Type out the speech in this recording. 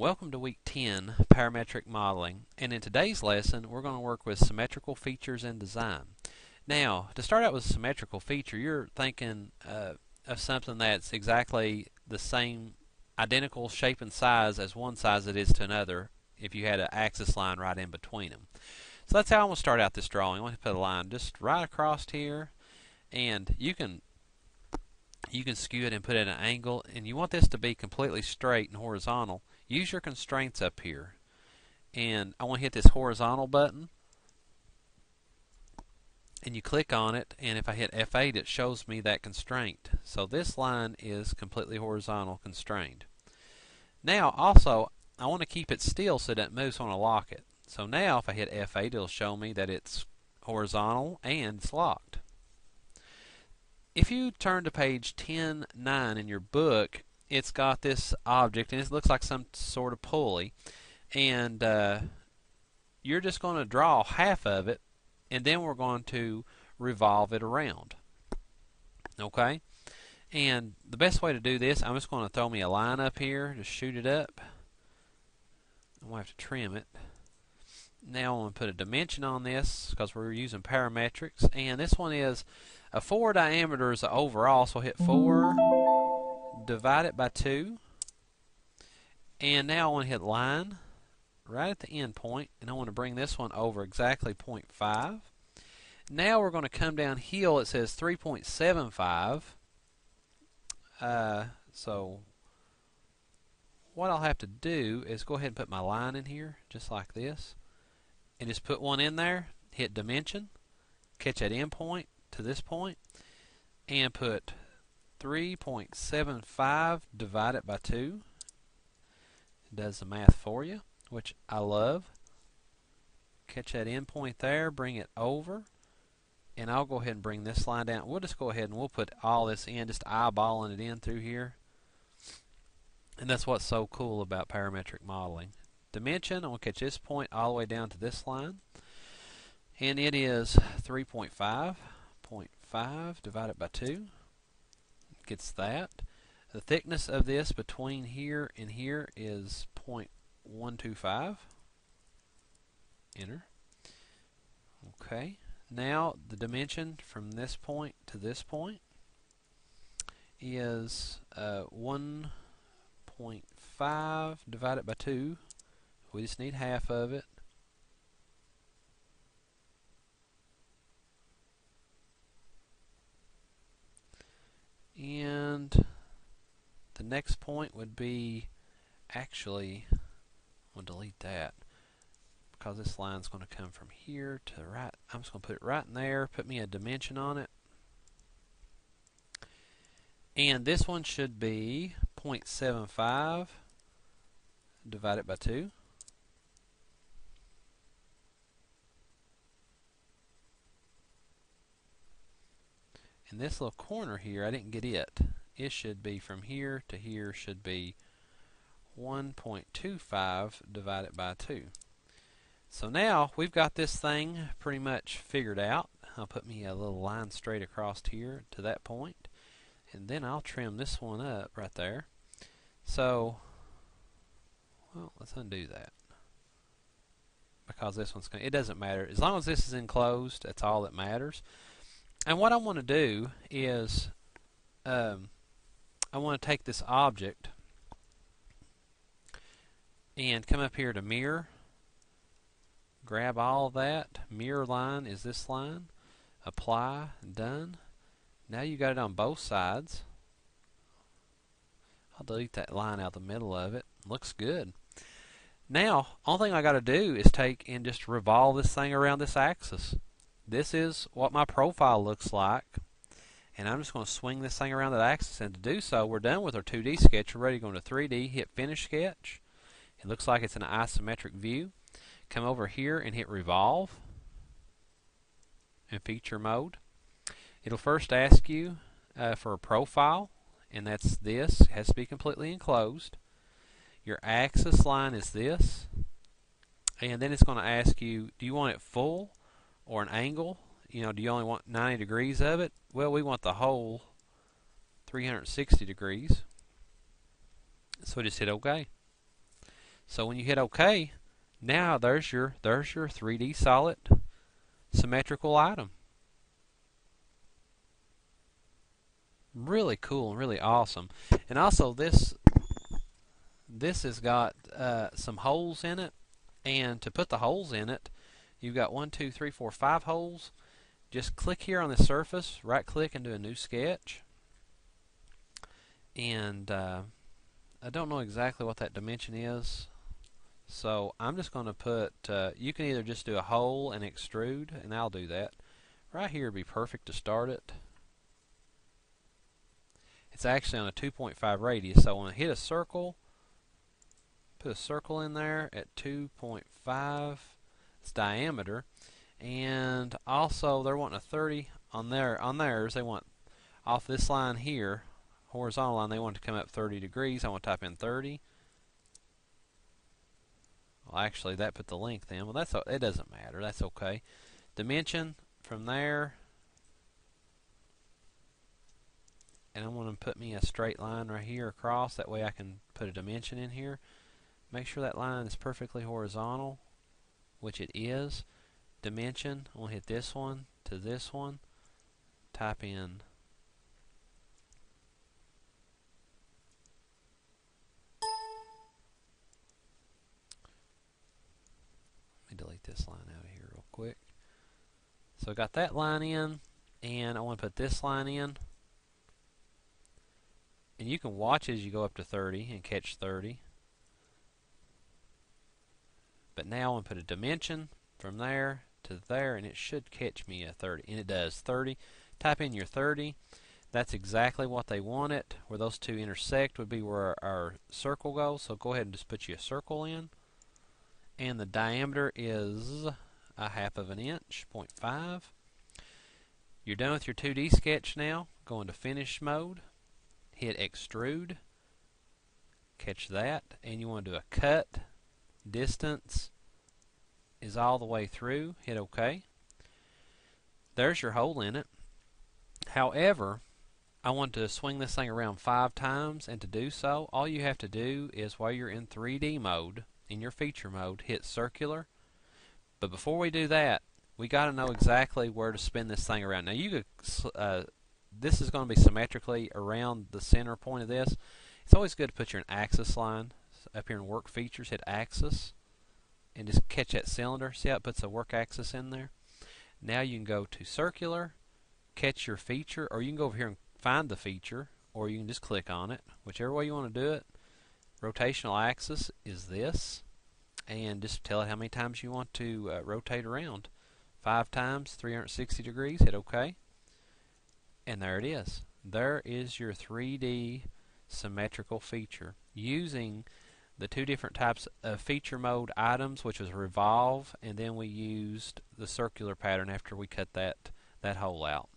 Welcome to Week 10, Parametric Modeling, and in today's lesson we're going to work with symmetrical features in design. Now, to start out with a symmetrical feature, you're thinking of something that's exactly the same, identical shape and size as one size it is to another if you had an axis line right in between them. So that's how I'm going to start out this drawing. I'm going to put a line just right across here, and you can skew it and put it at an angle, and you want this to be completely straight and horizontal. Use your constraints up here, and I want to hit this horizontal button, and you click on it, and if I hit F8 it shows me that constraint. So this line is completely horizontal constrained. Now also I want to keep it still so that it moves when I lock it. So now if I hit F8 it'll show me that it's horizontal and it's locked. If you turn to page 10.9 in your book, it's got this object, and it looks like some sort of pulley, and you're just going to draw half of it, and then we're going to revolve it around. Okay? And the best way to do this, I'm just going to throw me a line up here, just shoot it up. I'm going to have to trim it. Now I'm going to put a dimension on this because we're using parametrics, and this one is a 4 diameter is the overall, so I'll hit 4, divide it by 2, and now I want to hit line right at the end point, and I want to bring this one over exactly 0.5. Now we're going to come down here. It says 3.75. So what I'll have to do is go ahead and put my line in here just like this, and just put one in there, hit dimension, catch that end point to this point, and put 3.75 divided by 2. It does the math for you, which I love. Catch that end point there, bring it over, and I'll go ahead and bring this line down. We'll just go ahead and we'll put all this in, just eyeballing it in through here. And that's what's so cool about parametric modeling. Dimension, I'm going to catch this point all the way down to this line, and it is 3.5. 0.5 divided by 2 gets that. The thickness of this between here and here is 0.125. Enter. Okay. Now the dimension from this point to this point is 1.5 divided by 2. We just need half of it. And the next point would be, actually, I'm going to delete that because this line's going to come from here to the right. I'm just going to put it right in there, put me a dimension on it. And this one should be 0.75 divided by 2. And this little corner here, I didn't get it. It should be from here to here should be 1.25 divided by 2. So now we've got this thing pretty much figured out. I'll put me a little line straight across here to that point, and then I'll trim this one up right there. So, well, let's undo that because this one's it doesn't matter. As long as this is enclosed, that's all that matters. And what I want to do is I want to take this object and come up here to mirror, grab all of that. Mirror line is this line. Apply, done. Now you got it on both sides. I'll delete that line out the middle of it. Looks good. Now, only thing I got to do is take and just revolve this thing around this axis. This is what my profile looks like, and I'm just going to swing this thing around that axis, and to do so we're done with our 2D sketch. We're ready to go into 3D, hit finish sketch. It looks like it's an isometric view. Come over here and hit revolve in feature mode. It'll first ask you for a profile, and that's this. It has to be completely enclosed. Your axis line is this, and then it's going to ask you, do you want it full or an angle? You know, do you only want 90 degrees of it? Well, we want the whole 360 degrees. So just hit OK. So when you hit OK, now there's your 3D solid symmetrical item. Really cool and really awesome. And also this has got some holes in it, and to put the holes in it, you've got 1, 2, 3, 4, 5 holes. Just click here on the surface, right click and do a new sketch. And I don't know exactly what that dimension is, so I'm just going to put, you can either just do a hole and extrude, and I'll do that. Right here would be perfect to start it. It's actually on a 2.5 radius, so I want to hit a circle, put a circle in there at 2.5 its diameter, and also they're wanting a 30 on theirs. They want off this line here, horizontal line, they want it to come up 30 degrees. I want to type in 30. Well, actually that put the length in. Well, it doesn't matter. That's okay. Dimension from there, and I'm going to put me a straight line right here across. That way I can put a dimension in here. Make sure that line is perfectly horizontal, which it is. Dimension, I'm going to hit this one to this one. Type in delete this line out of here real quick. So I got that line in, and I want to put this line in. And you can watch as you go up to 30 and catch 30. But now I want to put a dimension from there to there, and it should catch me a 30. And it does. 30. Type in your 30. That's exactly what they wanted. Where those two intersect would be where our circle goes. So go ahead and just put you a circle in. And the diameter is 1/2 inch, 0.5. You're done with your 2D sketch now. Go into finish mode. Hit extrude. Catch that. And you want to do a cut. Distance is all the way through. Hit OK. There's your hole in it. However, I want to swing this thing around 5 times, and to do so, all you have to do is, while you're in 3D mode, in your feature mode, hit circular. But before we do that, we got to know exactly where to spin this thing around. Now, you could, this is going to be symmetrically around the center point of this. It's always good to put your axis line up here in work features. Hit axis and just catch that cylinder. See how it puts a work axis in there? Now you can go to circular, catch your feature, or you can go over here and find the feature, or you can just click on it, whichever way you want to do it. Rotational axis is this, and just tell it how many times you want to rotate around. 5 times, 360 degrees. Hit OK, and there it is. There is your 3D symmetrical feature using the 2 different types of feature mode items, which was revolve, and then we used the circular pattern after we cut that hole out.